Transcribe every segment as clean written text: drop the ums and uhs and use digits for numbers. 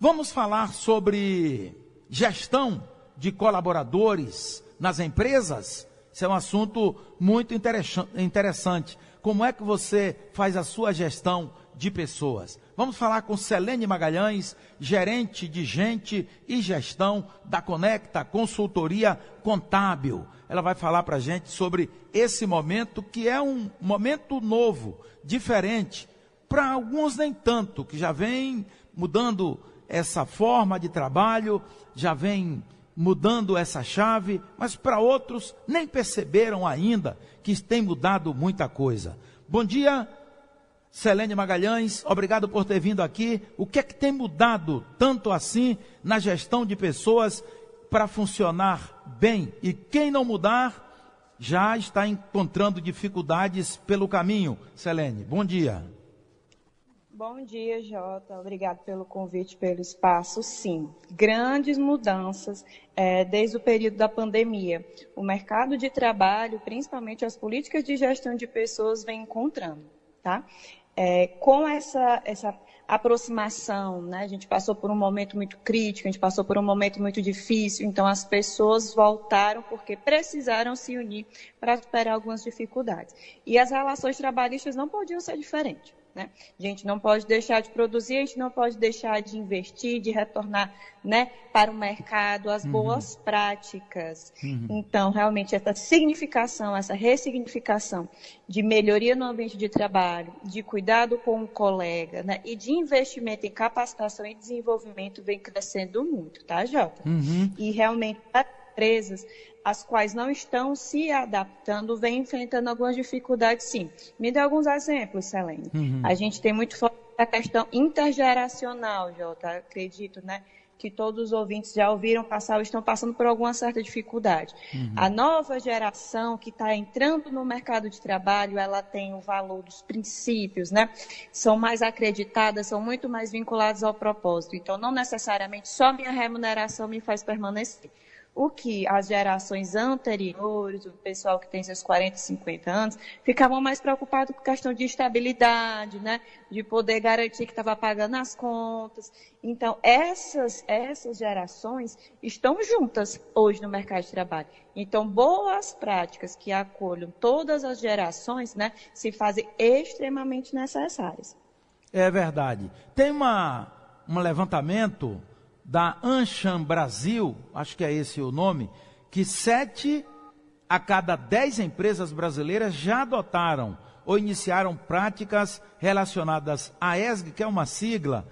Vamos falar sobre gestão de colaboradores nas empresas. Isso é um assunto muito interessante. Como é que você faz a sua gestão de pessoas? Vamos falar com Selene Magalhães, gerente de gente e gestão da Conecta Consultoria Contábil. Ela vai falar para a gente sobre esse momento, que é um momento novo, diferente. Para alguns nem tanto, que já vem mudando essa forma de trabalho, já vem mudando essa chave, mas para outros nem perceberam ainda que tem mudado muita coisa. Bom dia, Selene Magalhães, obrigado por ter vindo aqui. O que é que tem mudado tanto assim na gestão de pessoas para funcionar bem? E quem não mudar já está encontrando dificuldades pelo caminho. Selene, bom dia. Bom dia, Jota. Obrigado pelo convite, pelo espaço. Sim, grandes mudanças desde o período da pandemia. O mercado de trabalho, principalmente as políticas de gestão de pessoas, vem encontrando, tá? Com essa aproximação, né? A gente passou por um momento muito crítico, a gente passou por um momento muito difícil, então as pessoas voltaram porque precisaram se unir para superar algumas dificuldades. E as relações trabalhistas não podiam ser diferentes. Né? A gente não pode deixar de produzir, a gente não pode deixar de investir, de retornar, né, para o mercado as boas práticas. Então, realmente, essa significação, essa ressignificação de melhoria no ambiente de trabalho, de cuidado com o colega, né, e de investimento em capacitação e desenvolvimento vem crescendo muito, tá, Jota? E realmente, as empresas as quais não estão se adaptando, vêm enfrentando algumas dificuldades, sim. Me dê alguns exemplos, Selene. A gente tem muito forte a questão intergeracional, Jota. Acredito, né, que todos os ouvintes já ouviram passar ou estão passando por alguma certa dificuldade. A nova geração que está entrando no mercado de trabalho, ela tem o valor dos princípios, né? São mais acreditadas, são muito mais vinculadas ao propósito. Então, não necessariamente só minha remuneração me faz permanecer. O que as gerações anteriores, o pessoal que tem seus 40, 50 anos, ficavam mais preocupados com questão de estabilidade, né? De poder garantir que estava pagando as contas. Então, essas gerações estão juntas hoje no mercado de trabalho. Então, boas práticas que acolham todas as gerações, né, se fazem extremamente necessárias. É verdade. Tem um levantamento da Ancham Brasil, acho que é esse o nome, que 7 a cada 10 empresas brasileiras já adotaram ou iniciaram práticas relacionadas à ESG, que é uma sigla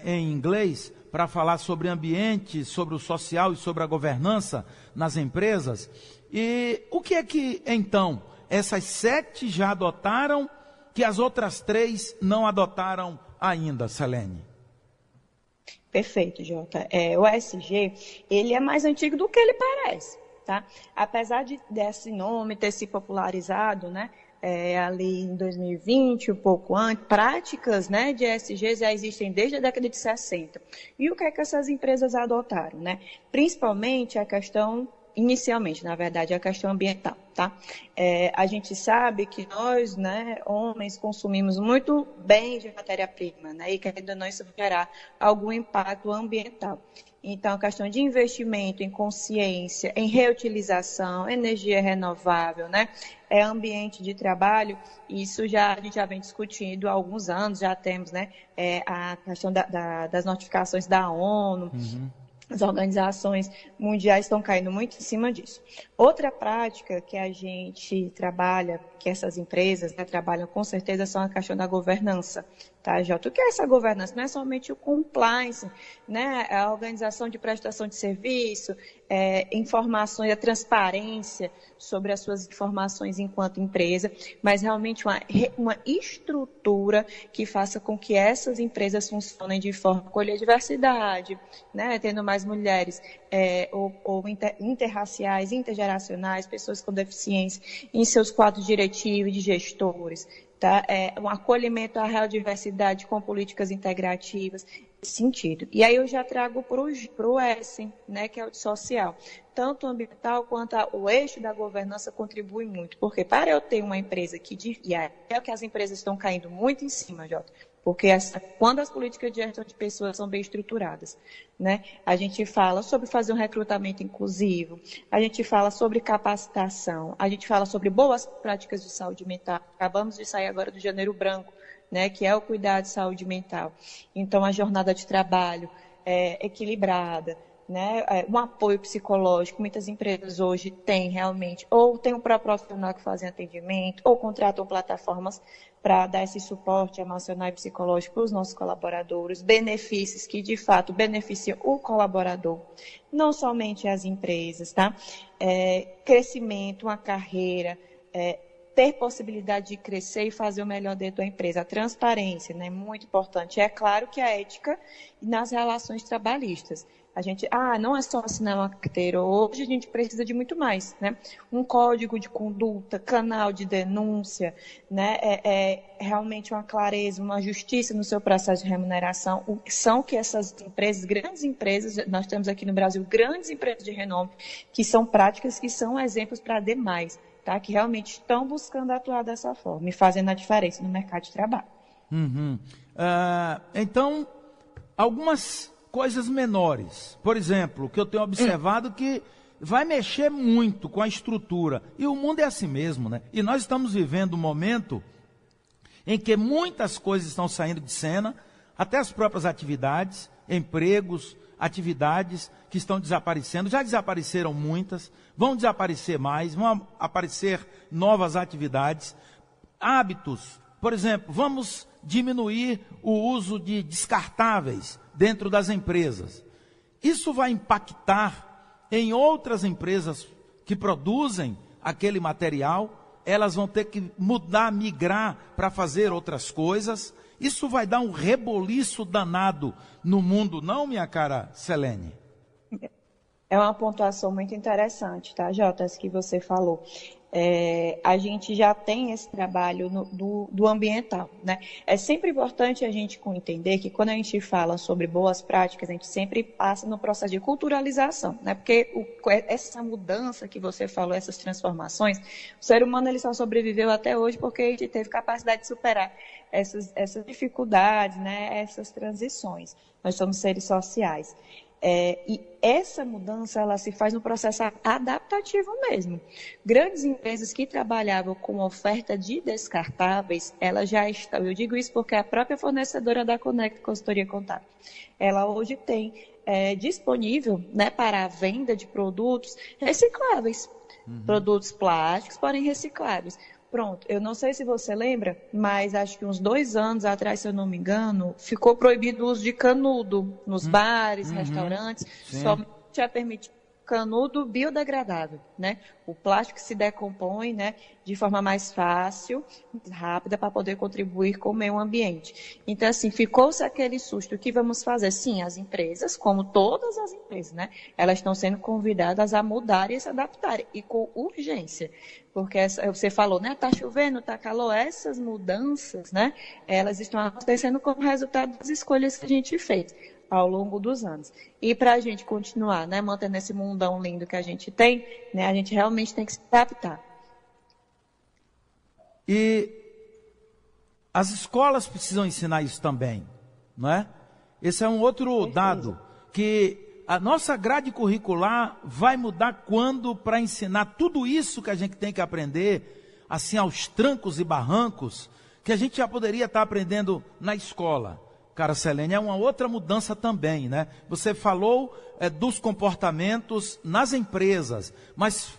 em inglês, para falar sobre ambiente, sobre o social e sobre a governança nas empresas. E o que é que, então, essas 7 já adotaram, que as outras 3 não adotaram ainda, Selene? Perfeito, Jota. O ESG, ele é mais antigo do que ele parece, tá? Apesar desse nome ter se popularizado, né, ali em 2020, um pouco antes, práticas, né, de ESG já existem desde a década de 60. E o que é que essas empresas adotaram, né? Principalmente a questão, inicialmente, na verdade, a questão ambiental, tá? A gente sabe que nós, né, homens, consumimos muito bem de matéria-prima, né, e querendo ou não isso vai gerar algum impacto ambiental. Então, a questão de investimento em consciência, em reutilização, energia renovável, né, ambiente de trabalho, isso a gente já vem discutindo há alguns anos, já temos, né, a questão das notificações da ONU. As organizações mundiais estão caindo muito em cima disso. Outra prática que a gente trabalha, que essas empresas, né, trabalham com certeza, são a questão da governança. Tá, Jota? O que é essa governança? Não é somente o compliance, né, a organização de prestação de serviço, informações, a transparência sobre as suas informações enquanto empresa, mas realmente uma estrutura que faça com que essas empresas funcionem de forma a acolher a diversidade, né, tendo mais mulheres ou interraciais, intergeracionais, pessoas com deficiência em seus quadros diretivos e de gestores. Tá? Um acolhimento à real diversidade com políticas integrativas, nesse sentido. E aí eu já trago para o S, né, que é o social. Tanto o ambiental quanto o eixo da governança contribui muito, porque para eu ter uma empresa e é o que as empresas estão caindo muito em cima, Jota, porque quando as políticas de gestão de pessoas são bem estruturadas, né? A gente fala sobre fazer um recrutamento inclusivo, a gente fala sobre capacitação, a gente fala sobre boas práticas de saúde mental. Acabamos de sair agora do Janeiro Branco, né, que é o cuidado de saúde mental. Então, a jornada de trabalho é equilibrada, né, um apoio psicológico. Muitas empresas hoje têm realmente, ou tem um próprio profissional que fazem atendimento, ou contratam plataformas para dar esse suporte emocional e psicológico para os nossos colaboradores, benefícios que, de fato, beneficiam o colaborador, não somente as empresas, tá? Crescimento, uma carreira, ter possibilidade de crescer e fazer o melhor dentro da empresa. A transparência, né, é muito importante. É claro que a ética nas relações trabalhistas. A gente, não é só assinar uma carteira. Hoje a gente precisa de muito mais, né? Um código de conduta, canal de denúncia, né? Realmente uma clareza, uma justiça no seu processo de remuneração. São que essas empresas, grandes empresas, nós temos aqui no Brasil grandes empresas de renome, que são práticas, que são exemplos para demais, tá? Que realmente estão buscando atuar dessa forma e fazendo a diferença no mercado de trabalho. Então, algumas coisas menores, por exemplo, que eu tenho observado que vai mexer muito com a estrutura, e o mundo é assim mesmo, né? E nós estamos vivendo um momento em que muitas coisas estão saindo de cena, até as próprias atividades, empregos, atividades que estão desaparecendo, já desapareceram muitas, vão desaparecer mais, vão aparecer novas atividades, hábitos. Por exemplo, vamos diminuir o uso de descartáveis dentro das empresas. Isso vai impactar em outras empresas que produzem aquele material, elas vão ter que mudar, migrar para fazer outras coisas. Isso vai dar um reboliço danado no mundo, não, minha cara Selene? É uma pontuação muito interessante, tá, Jota, essa que você falou. A gente já tem esse trabalho do ambiental, né? É sempre importante a gente entender que quando a gente fala sobre boas práticas, a gente sempre passa no processo de culturalização, né? Porque essa mudança que você falou, essas transformações, o ser humano ele só sobreviveu até hoje porque a gente teve capacidade de superar essas dificuldades, né? Essas transições. Nós somos seres sociais. E essa mudança ela se faz no processo adaptativo mesmo. Grandes empresas que trabalhavam com oferta de descartáveis, elas já estão, eu digo isso porque a própria fornecedora da Conecta Consultoria Contábil, ela hoje tem disponível, né, para a venda de produtos recicláveis, produtos plásticos, porém recicláveis. Pronto, eu não sei se você lembra, mas acho que uns 2 anos atrás, se eu não me engano, ficou proibido o uso de canudo nos bares, restaurantes, somente é permitido canudo biodegradável, né? O plástico se decompõe, né, de forma mais fácil, rápida, para poder contribuir com o meio ambiente. Então, assim, ficou-se aquele susto. O que vamos fazer? Sim, as empresas, como todas as empresas, né, elas estão sendo convidadas a mudarem e se adaptarem, e com urgência. Porque você falou, né, tá chovendo, tá calor, essas mudanças, né, elas estão acontecendo como resultado das escolhas que a gente fez ao longo dos anos. E para a gente continuar, né, mantendo esse mundão lindo que a gente tem, né, a gente realmente tem que se adaptar. E as escolas precisam ensinar isso também, não é? Esse é um outro dado, que a nossa grade curricular vai mudar quando para ensinar tudo isso que a gente tem que aprender, assim, aos trancos e barrancos, que a gente já poderia estar aprendendo na escola. Cara Selene, é uma outra mudança também, né? Você falou dos comportamentos nas empresas, mas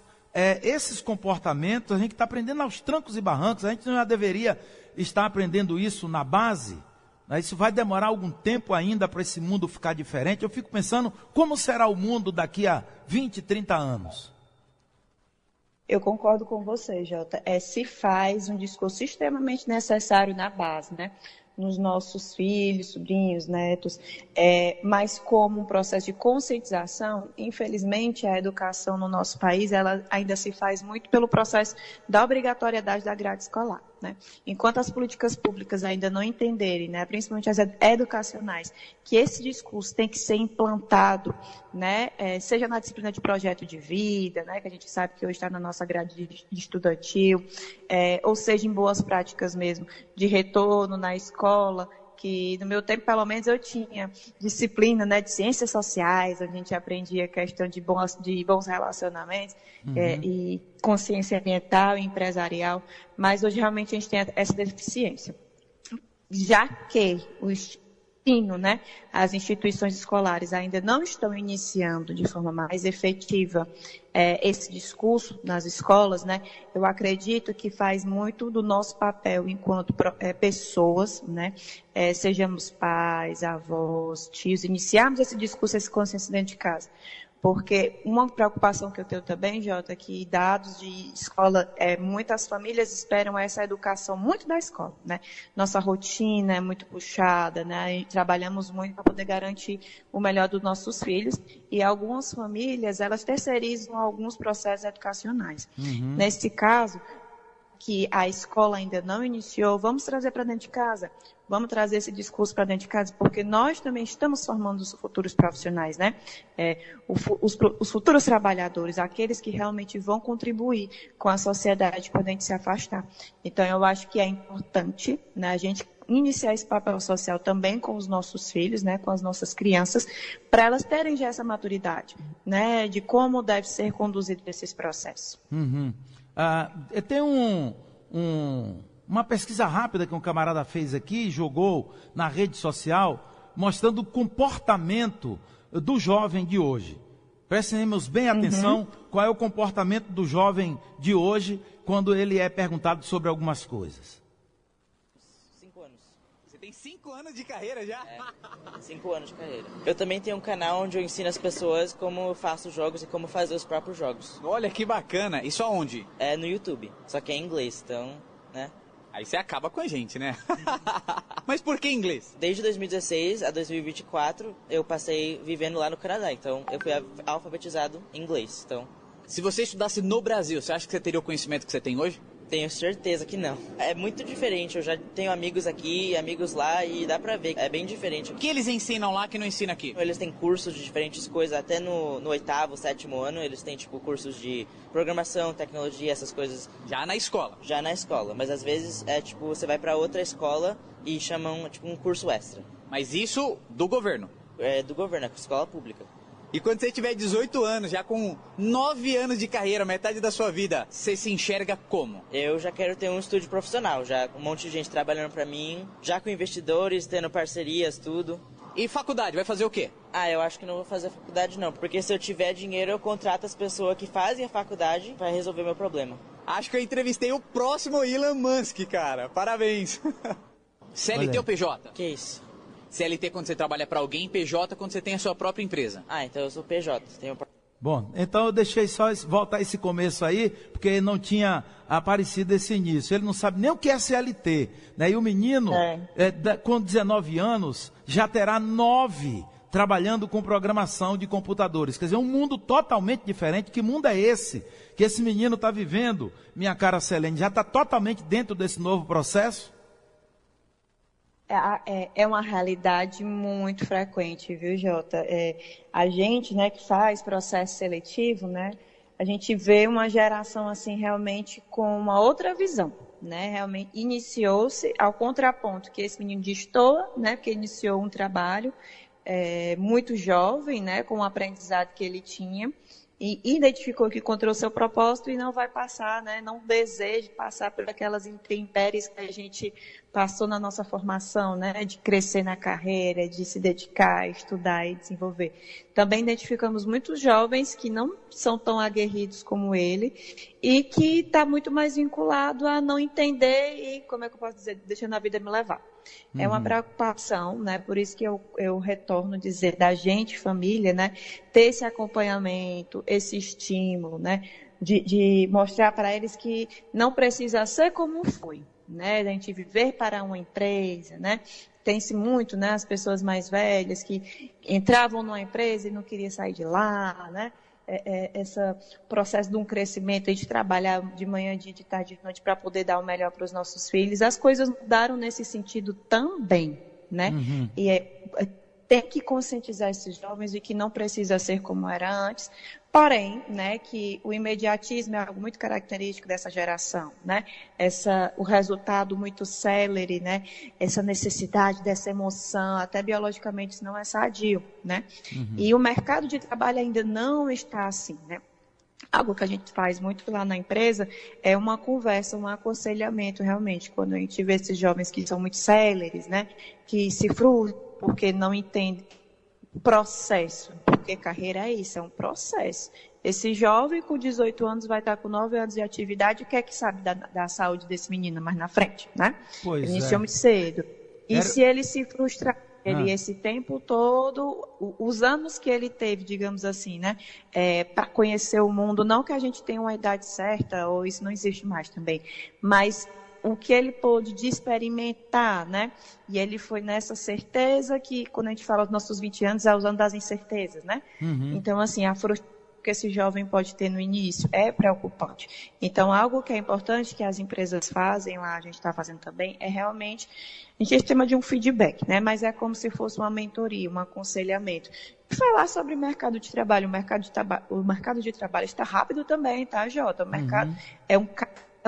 esses comportamentos a gente está aprendendo aos trancos e barrancos, a gente já deveria estar aprendendo isso na base, né? Isso vai demorar algum tempo ainda para esse mundo ficar diferente. Eu fico pensando, como será o mundo daqui a 20, 30 anos? Eu concordo com você, Jota. Se faz um discurso extremamente necessário na base, né? Nos nossos filhos, sobrinhos, netos, mas como um processo de conscientização, infelizmente a educação no nosso país, ela ainda se faz muito pelo processo da obrigatoriedade da grade escolar, né? Enquanto as políticas públicas ainda não entenderem, né, principalmente as educacionais, que esse discurso tem que ser implantado, né, seja na disciplina de projeto de vida, né, que a gente sabe que hoje está na nossa grade estudantil, ou seja em boas práticas mesmo, de retorno na escola, que no meu tempo, pelo menos, eu tinha disciplina, né, de ciências sociais, onde a gente aprendia a questão de bons relacionamentos e consciência ambiental e empresarial, mas hoje realmente a gente tem essa deficiência. Já que o ensino, né, as instituições escolares ainda não estão iniciando de forma mais efetiva esse discurso nas escolas, né, eu acredito que faz muito do nosso papel enquanto pessoas, né, sejamos pais, avós, tios, iniciarmos esse discurso, esse consciência dentro de casa. Porque uma preocupação que eu tenho também, Jota, é que dados de escola, muitas famílias esperam essa educação muito da escola, né? Nossa rotina é muito puxada, né? Trabalhamos muito para poder garantir o melhor dos nossos filhos e algumas famílias, elas terceirizam alguns processos educacionais. Nesse caso, que a escola ainda não iniciou, vamos trazer para dentro de casa. Vamos trazer esse discurso para dentro de casa, porque nós também estamos formando os futuros profissionais, né? Os futuros trabalhadores, aqueles que realmente vão contribuir com a sociedade quando a gente se afastar. Então, eu acho que é importante, né, a gente iniciar esse papel social também com os nossos filhos, né, com as nossas crianças, para elas terem já essa maturidade, né, de como deve ser conduzido esses processos. Tem uma pesquisa rápida que um camarada fez aqui, jogou na rede social, mostrando o comportamento do jovem de hoje. Prestemos bem atenção qual é o comportamento do jovem de hoje quando ele é perguntado sobre algumas coisas. 5 anos. Você tem 5 anos de carreira já? 5 anos de carreira. Eu também tenho um canal onde eu ensino as pessoas como eu faço jogos e como fazer os próprios jogos. Olha que bacana. Isso aonde? É no YouTube, só que é em inglês, então, né? Aí você acaba com a gente, né? Mas por que inglês? Desde 2016 a 2024, eu passei vivendo lá no Canadá, então eu fui alfabetizado em inglês, então... Se você estudasse no Brasil, você acha que você teria o conhecimento que você tem hoje? Tenho certeza que não. É muito diferente, eu já tenho amigos aqui, amigos lá, e dá pra ver, é bem diferente. O que eles ensinam lá que não ensina aqui? Eles têm cursos de diferentes coisas, até no 8º, 7º ano, eles têm, tipo, cursos de programação, tecnologia, essas coisas. Já na escola? Já na escola, mas às vezes, tipo, você vai pra outra escola e chamam, tipo, um curso extra. Mas isso do governo? É do governo, é escola pública. E quando você tiver 18 anos, já com 9 anos de carreira, metade da sua vida, você se enxerga como? Eu já quero ter um estúdio profissional, já com um monte de gente trabalhando pra mim, já com investidores, tendo parcerias, tudo. E faculdade, vai fazer o quê? Eu acho que não vou fazer faculdade não, porque se eu tiver dinheiro eu contrato as pessoas que fazem a faculdade para resolver meu problema. Acho que eu entrevistei o próximo Elon Musk, cara. Parabéns. CLT ou PJ? Que isso? CLT quando você trabalha para alguém, PJ quando você tem a sua própria empresa. Então eu sou PJ. Bom, então eu deixei só voltar esse começo aí, porque não tinha aparecido esse início. Ele não sabe nem o que é CLT, né? E o menino, com 19 anos, já terá 9 trabalhando com programação de computadores. Quer dizer, um mundo totalmente diferente. Que mundo é esse que esse menino está vivendo, minha cara Selene? Já está totalmente dentro desse novo processo? É uma realidade muito frequente, viu, Jota? A gente, né, que faz processo seletivo, né, a gente vê uma geração assim realmente com uma outra visão, né? Realmente iniciou-se ao contraponto que esse menino destoa, né, porque iniciou um trabalho muito jovem, né, com o aprendizado que ele tinha. E identificou que encontrou seu propósito e não vai passar, né? Não deseja passar por aquelas intempéries que a gente passou na nossa formação, né? De crescer na carreira, de se dedicar, estudar e desenvolver. Também identificamos muitos jovens que não são tão aguerridos como ele e que está muito mais vinculado a não entender e, como é que eu posso dizer, deixando a vida me levar. É uma preocupação, né? Por isso que eu retorno a dizer da gente, família, né? Ter esse acompanhamento, esse estímulo, né? De mostrar para eles que não precisa ser como foi, né? A gente viver para uma empresa, né? Tem-se muito, né? As pessoas mais velhas que entravam numa empresa e não queriam sair de lá, né? Esse processo de um crescimento, de trabalhar de manhã, de tarde, de noite, para poder dar o melhor para os nossos filhos. As coisas mudaram nesse sentido também, né? E tem que conscientizar esses jovens de que não precisa ser como era antes, porém, né, que o imediatismo é algo muito característico dessa geração, né, o resultado muito célere, né, essa necessidade dessa emoção, até biologicamente isso não é sadio, né, e o mercado de trabalho ainda não está assim, né. Algo que a gente faz muito lá na empresa é uma conversa, um aconselhamento, realmente, quando a gente vê esses jovens que são muito céleres, né, que se frustram porque não entendem o processo, porque carreira é isso, é um processo. Esse jovem com 18 anos vai estar com 9 anos de atividade, o que é que sabe da saúde desse menino mais na frente, né? Pois Ele é. iniciou muito cedo. E se ele se frustrar, esse tempo todo, os anos que ele teve, digamos assim, né, para conhecer o mundo, não que a gente tenha uma idade certa, ou isso não existe mais também, mas o que ele pôde de experimentar, né, e ele foi nessa certeza que, quando a gente fala dos nossos 20 anos, é os anos das incertezas, né, então, assim, a frustração que esse jovem pode ter no início é preocupante. Então, algo que é importante que as empresas fazem lá, a gente está fazendo também, é realmente, a gente chama de um feedback, né? Mas é como se fosse uma mentoria, um aconselhamento. Falar sobre mercado de trabalho. O mercado de trabalho está rápido também, tá, Jota? O mercado é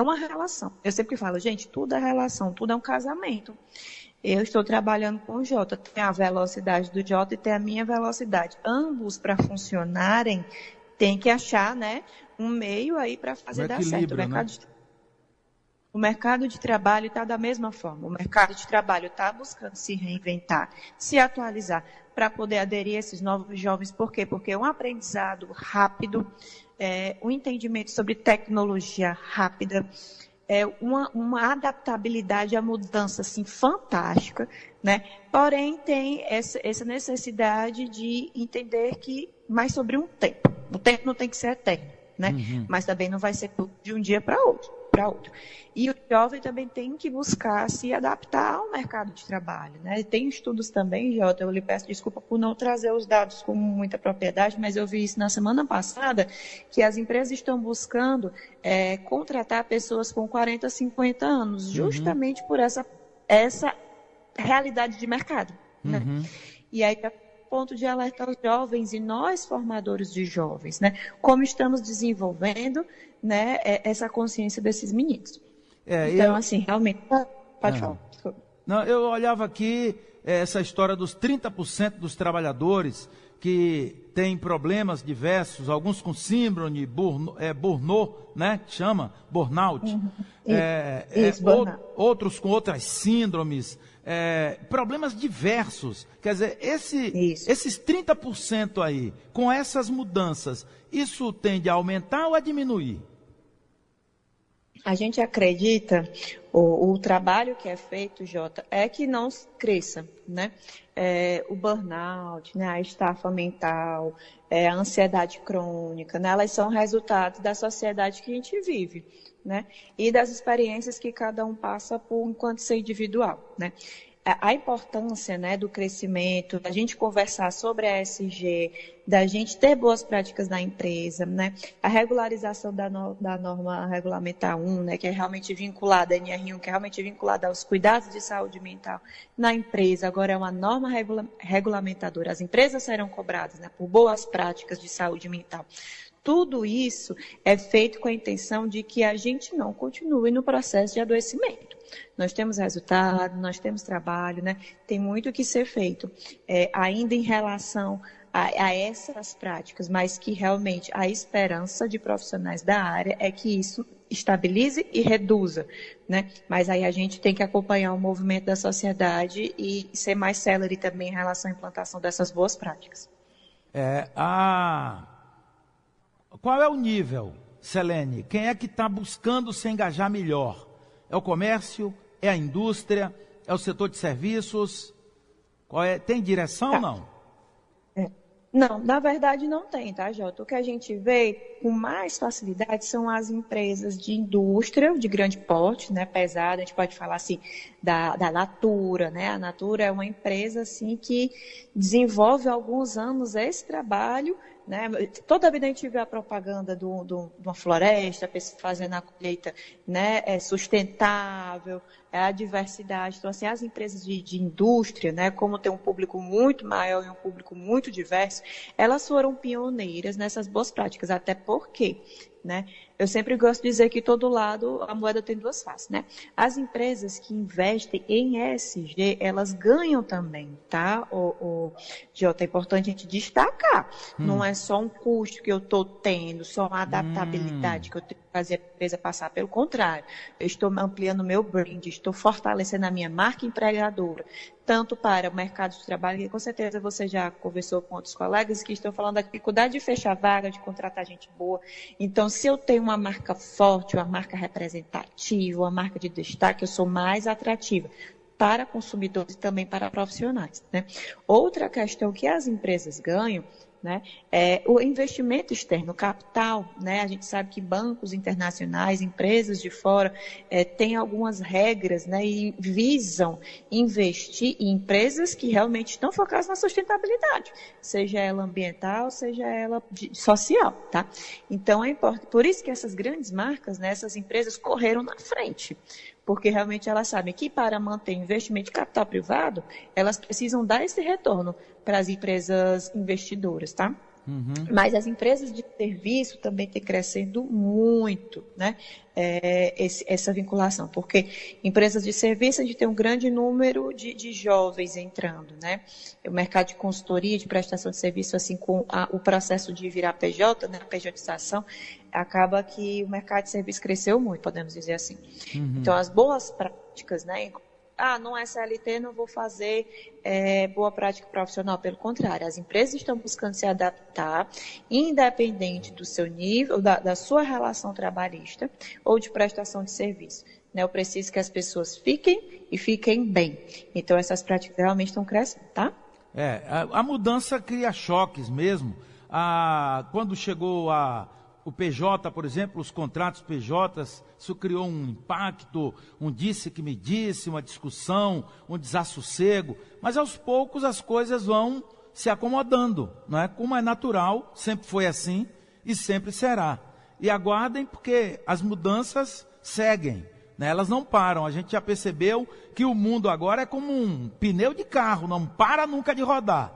uma relação. Eu sempre falo, gente, tudo é relação, tudo é um casamento. Eu estou trabalhando com o Jota, tem a velocidade do Jota e tem a minha velocidade. Ambos, para funcionarem, tem que achar, né, um meio aí para fazer dar certo. O mercado de trabalho está da mesma forma. O mercado de trabalho está buscando se reinventar, se atualizar, para poder aderir a esses novos jovens. Por quê? Porque é um aprendizado rápido, um entendimento sobre tecnologia rápida, uma adaptabilidade à mudança assim, fantástica, né? Porém, tem essa necessidade de entender que mais sobre um tempo. O tempo não tem que ser eterno, né? Mas também não vai ser tudo de um dia para outro. E o jovem também tem que buscar se adaptar ao mercado de trabalho, né? Tem estudos também, Jota, eu lhe peço desculpa por não trazer os dados com muita propriedade, mas eu vi isso na semana passada, que as empresas estão buscando contratar pessoas com 40, 50 anos, justamente por essa realidade de mercado, né? E aí, ponto de alertar os jovens e nós, formadores de jovens, né? Como estamos desenvolvendo, né, essa consciência desses meninos. Então, assim, realmente... Pode falar. Não, eu olhava aqui essa história dos 30% dos trabalhadores que têm problemas diversos, alguns com síndrome burnout, né, que chama, burnout, burnout. Outros com outras síndromes, problemas diversos. Quer dizer, esses 30% aí, com essas mudanças, isso tende a aumentar ou a diminuir? A gente acredita, o trabalho que é feito, Jota, é que não cresça, né? O burnout, né? A estafa mental, a ansiedade crônica, né? Elas são resultados da sociedade que a gente vive, né? E das experiências que cada um passa por enquanto ser individual, né? A importância, né, do crescimento, da gente conversar sobre a ESG, da gente ter boas práticas na empresa, né, a regularização da norma regulamentar 1, né, que é realmente vinculada, a NR1, que é realmente vinculada aos cuidados de saúde mental na empresa, agora é uma norma regulamentadora, as empresas serão cobradas, né, por boas práticas de saúde mental. Tudo isso é feito com a intenção de que a gente não continue no processo de adoecimento. Nós temos resultado, nós temos trabalho, né? Tem muito que ser feito ainda em relação a essas práticas, mas que realmente a esperança de profissionais da área é que isso estabilize e reduza, né? Mas aí a gente tem que acompanhar o movimento da sociedade e ser mais célere também em relação à implantação dessas boas práticas. Qual é o nível, Selene? Quem é que está buscando se engajar melhor? É o comércio? É a indústria? É o setor de serviços? Tem direção ou não? Não, na verdade não tem, tá, Jota? O que a gente vê com mais facilidade são as empresas de indústria, de grande porte, né, pesada, a gente pode falar assim, da Natura, né? A Natura é uma empresa assim que desenvolve há alguns anos esse trabalho, né? Toda vida a gente vê a propaganda de uma floresta, a pessoa fazendo a colheita, né, sustentável, a diversidade. Então, assim, as empresas de indústria, né, como tem um público muito maior e um público muito diverso, elas foram pioneiras nessas boas práticas, até porque, né, eu sempre gosto de dizer que todo lado a moeda tem duas faces, né? As empresas que investem em ESG, elas ganham também, tá? Jota, é importante a gente destacar. Não é só um custo que eu estou tendo, só uma adaptabilidade que eu tenho que fazer a empresa passar. Pelo contrário, eu estou ampliando o meu brand, estou fortalecendo a minha marca empregadora, tanto para o mercado de trabalho, que com certeza você já conversou com outros colegas que estão falando da dificuldade de fechar vaga, de contratar gente boa. Então, se eu tenho uma marca forte, uma marca representativa, uma marca de destaque, eu sou mais atrativa para consumidores e também para profissionais, né? Outra questão que as empresas ganham, né, é o investimento externo, o capital, né? A gente sabe que bancos internacionais, empresas de fora, têm algumas regras, né, e visam investir em empresas que realmente estão focadas na sustentabilidade, seja ela ambiental, seja ela social, tá? Então, é importante, por isso que essas grandes marcas, né, essas empresas correram na frente, porque realmente elas sabem que para manter investimento de capital privado, elas precisam dar esse retorno para as empresas investidoras, tá? Mas as empresas de serviço também têm crescendo muito, né? Essa vinculação, porque empresas de serviço a gente tem um grande número de jovens entrando, né? O mercado de consultoria, de prestação de serviço, assim, com o processo de virar PJ, né? A PJização, acaba que o mercado de serviço cresceu muito, podemos dizer assim. Então, as boas práticas, né? Não é CLT, não vou fazer boa prática profissional. Pelo contrário, as empresas estão buscando se adaptar, independente do seu nível, da sua relação trabalhista ou de prestação de serviço, né? Eu preciso que as pessoas fiquem e fiquem bem. Então, essas práticas realmente estão crescendo, tá? A mudança cria choques mesmo. Quando chegou o PJ, por exemplo, os contratos PJs, isso criou um impacto, um disse que me disse, uma discussão, um desassossego, mas aos poucos as coisas vão se acomodando, não é? Como é natural, sempre foi assim e sempre será. E aguardem, porque as mudanças seguem, né? Elas não param. A gente já percebeu que o mundo agora é como um pneu de carro, não para nunca de rodar,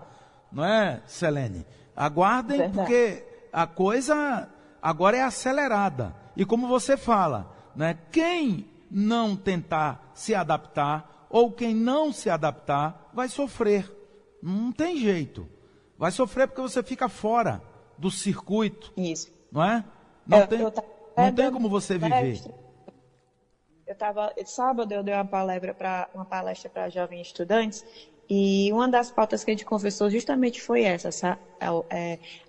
não é, Selene? Aguardem, verdade, porque a coisa agora é acelerada. E como você fala, né, quem não tentar se adaptar, ou quem não se adaptar, vai sofrer. Não tem jeito. Vai sofrer porque você fica fora do circuito. Isso. Não é? Não tem como você viver. Sábado eu dei uma palestra para jovens estudantes, e uma das pautas que a gente conversou justamente foi essa, sabe?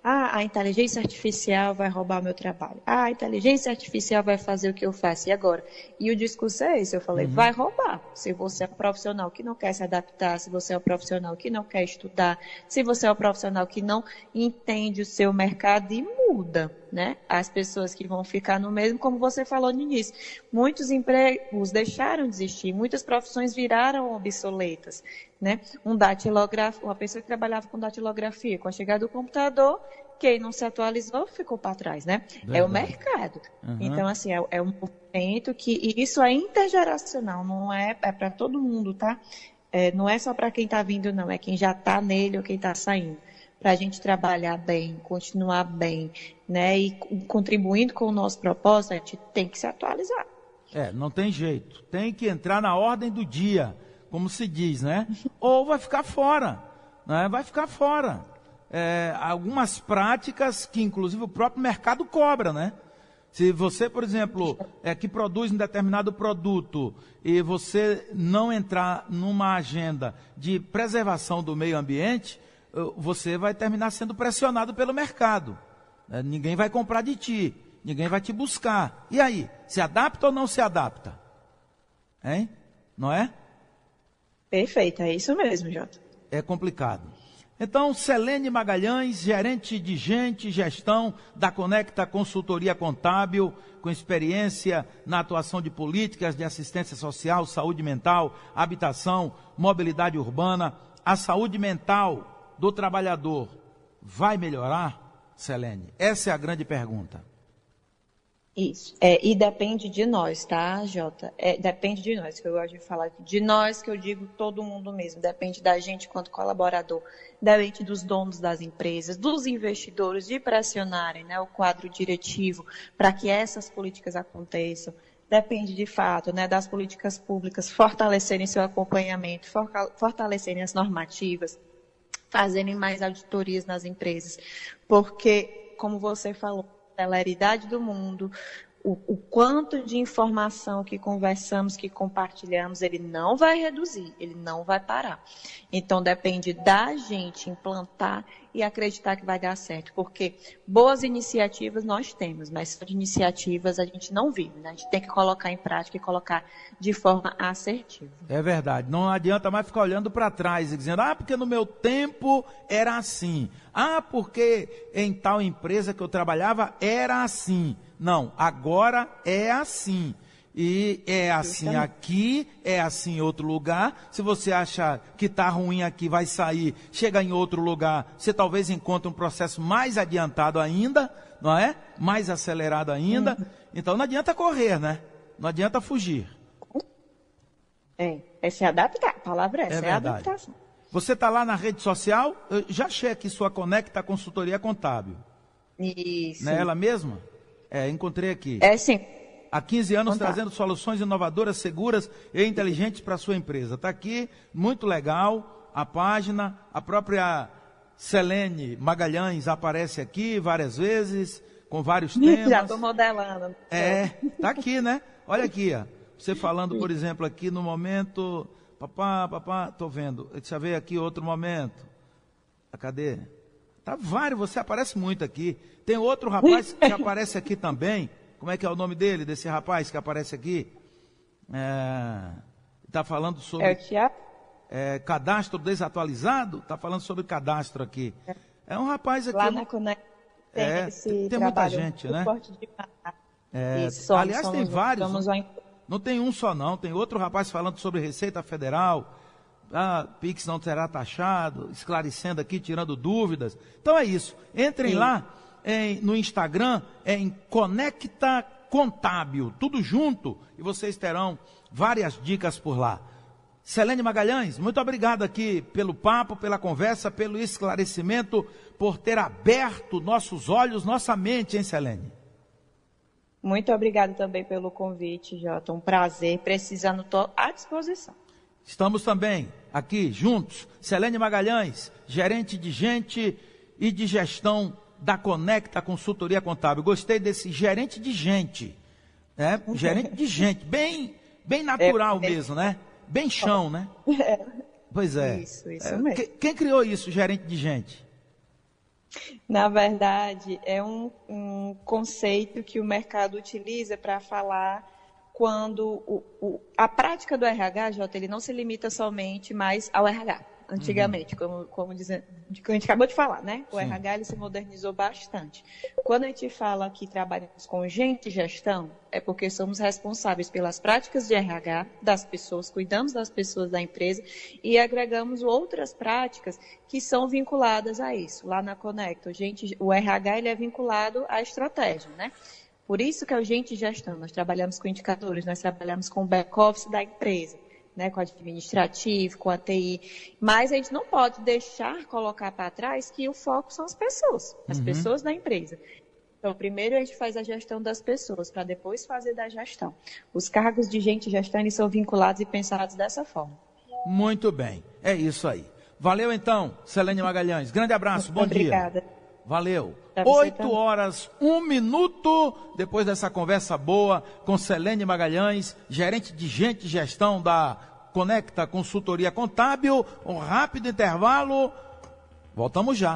A inteligência artificial vai roubar meu trabalho. A inteligência artificial vai fazer o que eu faço. E agora? E o discurso é esse. Eu falei, vai roubar. Se você é um profissional que não quer se adaptar, se você é um profissional que não quer estudar, se você é um profissional que não entende o seu mercado e muda, né? As pessoas que vão ficar no mesmo, como você falou no início. Muitos empregos deixaram de existir, muitas profissões viraram obsoletas, né? Uma pessoa que trabalhava com datilografia, com a chegada do computador, quem não se atualizou ficou para trás, né? Verdade. É o mercado. Então, assim, é um movimento e isso é intergeracional, não é para todo mundo, tá? Não é só para quem está vindo, não, é quem já está nele ou quem está saindo. Para a gente trabalhar bem, continuar bem, né? E contribuindo com o nosso propósito, a gente tem que se atualizar. Não tem jeito. Tem que entrar na ordem do dia, como se diz, né? Ou vai ficar fora, né? Vai ficar fora. Algumas práticas que, inclusive, o próprio mercado cobra, né? Se você, por exemplo, que produz um determinado produto e você não entrar numa agenda de preservação do meio ambiente, você vai terminar sendo pressionado pelo mercado. Ninguém vai comprar de ti, ninguém vai te buscar. E aí, se adapta ou não se adapta? Hein? Não é? Perfeito, é isso mesmo, Jota. É complicado. Então, Selene Magalhães, gerente de gente e gestão da Conecta Consultoria Contábil, com experiência na atuação de políticas de assistência social, saúde mental, habitação, mobilidade urbana. A saúde mental do trabalhador vai melhorar? Selene? Essa é a grande pergunta. Isso. E depende de nós, tá, Jota? Depende de nós, que eu gosto de falar. De nós, que eu digo todo mundo mesmo. Depende da gente quanto colaborador. Depende dos donos das empresas, dos investidores, de pressionarem, né, o quadro diretivo para que essas políticas aconteçam. Depende, de fato, né, das políticas públicas fortalecerem seu acompanhamento, fortalecerem as normativas, fazerem mais auditorias nas empresas. Porque, como você falou, celeridade do mundo, o quanto de informação que conversamos, que compartilhamos, ele não vai reduzir, ele não vai parar. Então, depende da gente implantar e acreditar que vai dar certo, porque boas iniciativas nós temos, mas só de iniciativas a gente não vive, né? A gente tem que colocar em prática e colocar de forma assertiva. É verdade, não adianta mais ficar olhando para trás e dizendo, porque no meu tempo era assim, porque em tal empresa que eu trabalhava era assim. Não, agora é assim. E é assim aqui, é assim em outro lugar. Se você acha que está ruim aqui, vai sair, chega em outro lugar, você talvez encontre um processo mais adiantado ainda, não é? Mais acelerado ainda. Então não adianta correr, né? Não adianta fugir. É se adaptar, a palavra é essa, é adaptação. Você está lá na rede social, eu já achei aqui sua Conecta Consultoria Contábil. Isso. Não é ela mesma? Encontrei aqui. Sim. Há 15 anos trazendo soluções inovadoras, seguras e inteligentes para a sua empresa. Está aqui, muito legal, a página, a própria Selene Magalhães aparece aqui várias vezes, com vários temas. Já estou modelando. Está aqui, né? Olha aqui, ó. Você falando, por exemplo, aqui no momento, papá, estou vendo. Deixa eu ver aqui outro momento. Cadê? Tá vários, você aparece muito aqui. Tem outro rapaz que aparece aqui também. Como é que é o nome dele, desse rapaz que aparece aqui? Está falando sobre... É o Tiago? Cadastro desatualizado? Está falando sobre cadastro aqui. É um rapaz aqui... Lá na Conecta tem muita gente, né? Isso, aliás, tem vários. Não tem um só não. Tem outro rapaz falando sobre Receita Federal. Pix não será taxado, esclarecendo aqui, tirando dúvidas. Então é isso. Entrem lá no Instagram, em Conecta Contábil, tudo junto, e vocês terão várias dicas por lá. Selene Magalhães, muito obrigado aqui pelo papo, pela conversa, pelo esclarecimento, por ter aberto nossos olhos, nossa mente, hein, Selene? Muito obrigada também pelo convite, Jota. Um prazer. Precisando, estou à disposição. Estamos também aqui juntos, Selene Magalhães, gerente de gente e de gestão da Conecta Consultoria Contábil. Gostei desse gerente de gente, né? Gerente de gente, bem natural mesmo, né? Bem chão, né? Pois é. Isso mesmo. Quem criou isso, gerente de gente? Na verdade, é um conceito que o mercado utiliza para falar quando a prática do RH, Jota, ele não se limita somente mais ao RH. Antigamente, como a gente acabou de falar, né? O RH ele se modernizou bastante. Quando a gente fala que trabalhamos com gente e gestão, é porque somos responsáveis pelas práticas de RH das pessoas, cuidamos das pessoas da empresa e agregamos outras práticas que são vinculadas a isso. Lá na Conecta, o RH ele é vinculado à estratégia, né? Por isso que é o gente e gestão. Nós trabalhamos com indicadores, nós trabalhamos com o back-office da empresa, né, com o administrativo, com a TI, mas a gente não pode colocar para trás que o foco são as pessoas da empresa. Então, primeiro a gente faz a gestão das pessoas, para depois fazer da gestão. Os cargos de gente e gestão eles são vinculados e pensados dessa forma. Muito bem, é isso aí. Valeu então, Selene Magalhães. Grande abraço, bom dia. Obrigada. Valeu. 8h01, depois dessa conversa boa com Selene Magalhães, gerente de gente e gestão da Conecta Consultoria Contábil. Um rápido intervalo. Voltamos já.